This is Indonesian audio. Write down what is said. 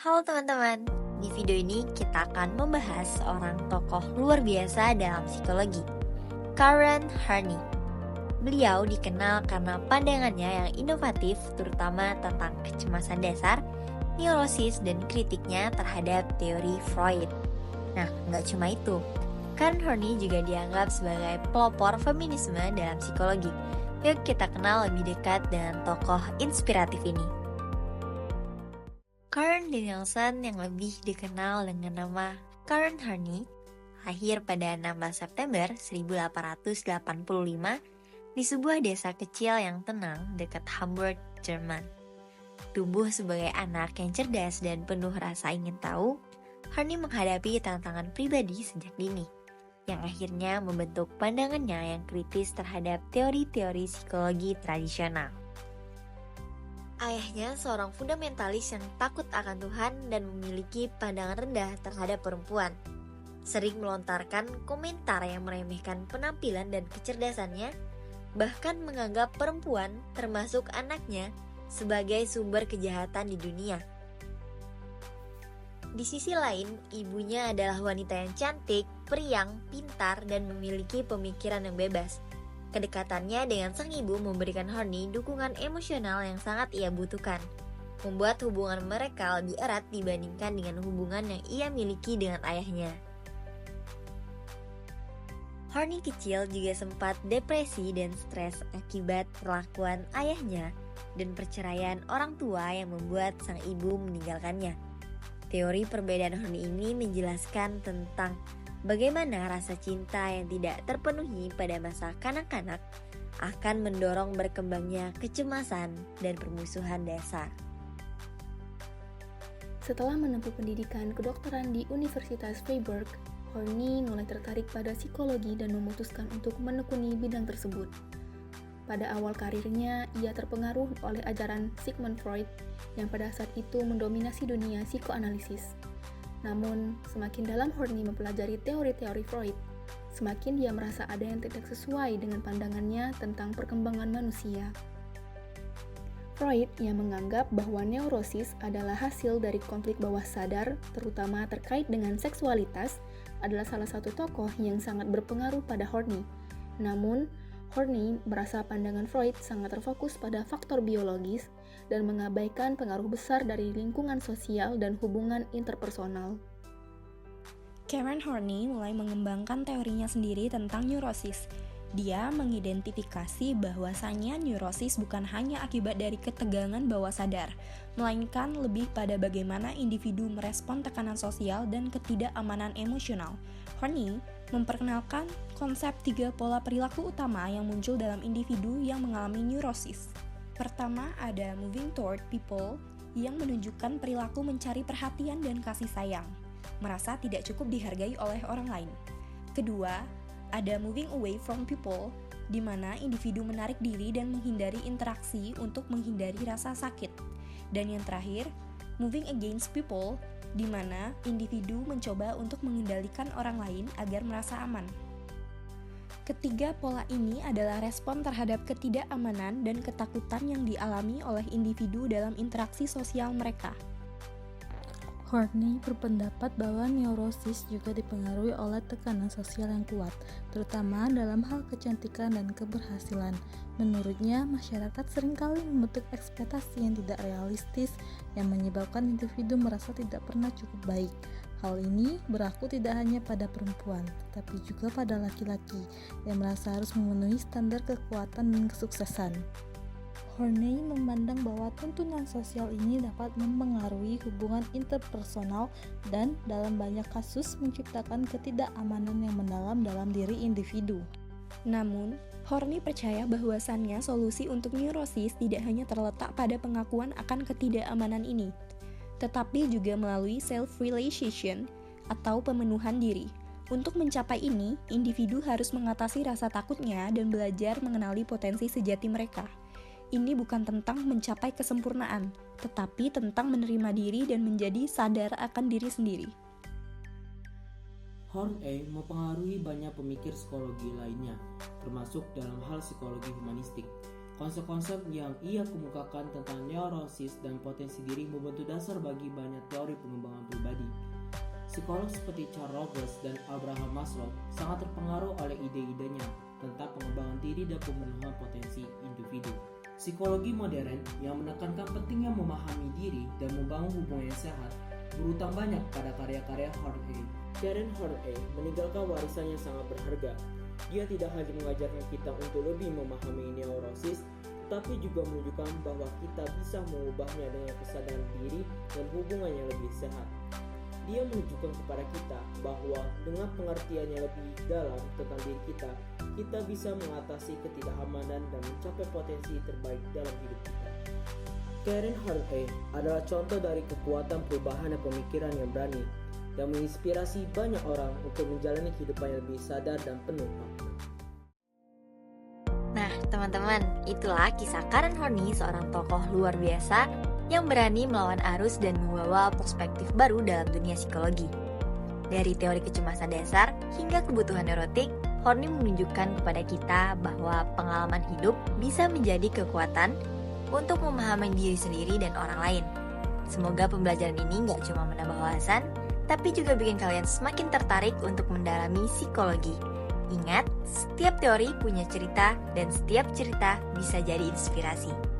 Halo teman-teman, di video ini kita akan membahas seorang tokoh luar biasa dalam psikologi, Karen Horney. Beliau dikenal karena pandangannya yang inovatif terutama tentang kecemasan dasar, neurosis, dan kritiknya terhadap teori Freud. Nah, nggak cuma itu, Karen Horney juga dianggap sebagai pelopor feminisme dalam psikologi. Yuk kita kenal lebih dekat dengan tokoh inspiratif ini. Karen Danielson yang lebih dikenal dengan nama Karen Horney lahir pada 16 September 1885 di sebuah desa kecil yang tenang dekat Hamburg, Jerman. Tumbuh sebagai anak yang cerdas dan penuh rasa ingin tahu, Horney menghadapi tantangan pribadi sejak dini, yang akhirnya membentuk pandangannya yang kritis terhadap teori-teori psikologi tradisional. Ayahnya seorang fundamentalis yang takut akan Tuhan dan memiliki pandangan rendah terhadap perempuan. Sering melontarkan komentar yang meremehkan penampilan dan kecerdasannya, bahkan menganggap perempuan, termasuk anaknya, sebagai sumber kejahatan di dunia. Di sisi lain, ibunya adalah wanita yang cantik, periang, pintar, dan memiliki pemikiran yang bebas. Kedekatannya dengan sang ibu memberikan Horney dukungan emosional yang sangat ia butuhkan, membuat hubungan mereka lebih erat dibandingkan dengan hubungan yang ia miliki dengan ayahnya. Horney kecil juga sempat depresi dan stres akibat perlakuan ayahnya dan perceraian orang tua yang membuat sang ibu meninggalkannya. Teori perbedaan Horney ini menjelaskan tentang bagaimana rasa cinta yang tidak terpenuhi pada masa kanak-kanak akan mendorong berkembangnya kecemasan dan permusuhan dasar. Setelah menempuh pendidikan kedokteran di Universitas Freiburg, Horney mulai tertarik pada psikologi dan memutuskan untuk menekuni bidang tersebut. Pada awal karirnya, ia terpengaruh oleh ajaran Sigmund Freud yang pada saat itu mendominasi dunia psikoanalisis. Namun, semakin dalam Horney mempelajari teori-teori Freud, semakin dia merasa ada yang tidak sesuai dengan pandangannya tentang perkembangan manusia. Freud yang menganggap bahwa neurosis adalah hasil dari konflik bawah sadar, terutama terkait dengan seksualitas, adalah salah satu tokoh yang sangat berpengaruh pada Horney. Namun, Horney merasa pandangan Freud sangat terfokus pada faktor biologis dan mengabaikan pengaruh besar dari lingkungan sosial dan hubungan interpersonal. Karen Horney mulai mengembangkan teorinya sendiri tentang neurosis. Dia mengidentifikasi bahwasannya neurosis bukan hanya akibat dari ketegangan bawah sadar, melainkan lebih pada bagaimana individu merespon tekanan sosial dan ketidakamanan emosional. Horney memperkenalkan konsep 3 pola perilaku utama yang muncul dalam individu yang mengalami neurosis. Pertama, ada moving toward people yang menunjukkan perilaku mencari perhatian dan kasih sayang, merasa tidak cukup dihargai oleh orang lain. Kedua, ada moving away from people, di mana individu menarik diri dan menghindari interaksi untuk menghindari rasa sakit. Dan yang terakhir, moving against people, di mana individu mencoba untuk mengendalikan orang lain agar merasa aman. Ketiga pola ini adalah respon terhadap ketidakamanan dan ketakutan yang dialami oleh individu dalam interaksi sosial mereka. Horney berpendapat bahwa neurosis juga dipengaruhi oleh tekanan sosial yang kuat, terutama dalam hal kecantikan dan keberhasilan. Menurutnya, masyarakat seringkali membentuk ekspektasi yang tidak realistis yang menyebabkan individu merasa tidak pernah cukup baik. Hal ini berlaku tidak hanya pada perempuan, tetapi juga pada laki-laki yang merasa harus memenuhi standar kekuatan dan kesuksesan. Horney memandang bahwa tuntunan sosial ini dapat mempengaruhi hubungan interpersonal dan dalam banyak kasus menciptakan ketidakamanan yang mendalam dalam diri individu. Namun, Horney percaya bahwasannya solusi untuk neurosis tidak hanya terletak pada pengakuan akan ketidakamanan ini, tetapi juga melalui self-realization atau pemenuhan diri. Untuk mencapai ini, individu harus mengatasi rasa takutnya dan belajar mengenali potensi sejati mereka. Ini bukan tentang mencapai kesempurnaan, tetapi tentang menerima diri dan menjadi sadar akan diri sendiri. Horney mempengaruhi banyak pemikir psikologi lainnya, termasuk dalam hal psikologi humanistik. Konsep-konsep yang ia kemukakan tentang neurosis dan potensi diri membentuk dasar bagi banyak teori pengembangan pribadi. Psikolog seperti Carl Rogers dan Abraham Maslow sangat terpengaruh oleh ide-idenya tentang pengembangan diri dan pemenuhan potensi individu. Psikologi modern yang menekankan pentingnya memahami diri dan membangun hubungan yang sehat berutang banyak pada karya-karya Horney. Karen Horney meninggalkan warisan yang sangat berharga. Dia tidak hanya mengajarkan kita untuk lebih memahami neurosis, tetapi juga menunjukkan bahwa kita bisa mengubahnya dengan kesadaran diri dan hubungan yang lebih sehat. Dia menunjukkan kepada kita bahwa dengan pengertian yang lebih dalam tentang diri kita bisa mengatasi ketidakamanan dan mencapai potensi terbaik dalam hidup kita. Karen Horney adalah contoh dari kekuatan perubahan dan pemikiran yang berani, yang menginspirasi banyak orang untuk menjalani kehidupan yang lebih sadar dan penuh makna. Nah, teman-teman, itulah kisah Karen Horney, seorang tokoh luar biasa yang berani melawan arus dan membawa perspektif baru dalam dunia psikologi. Dari teori kecemasan dasar hingga kebutuhan neurotik, Horney menunjukkan kepada kita bahwa pengalaman hidup bisa menjadi kekuatan untuk memahami diri sendiri dan orang lain. Semoga pembelajaran ini nggak cuma menambah wawasan, tapi juga bikin kalian semakin tertarik untuk mendalami psikologi. Ingat, setiap teori punya cerita dan setiap cerita bisa jadi inspirasi.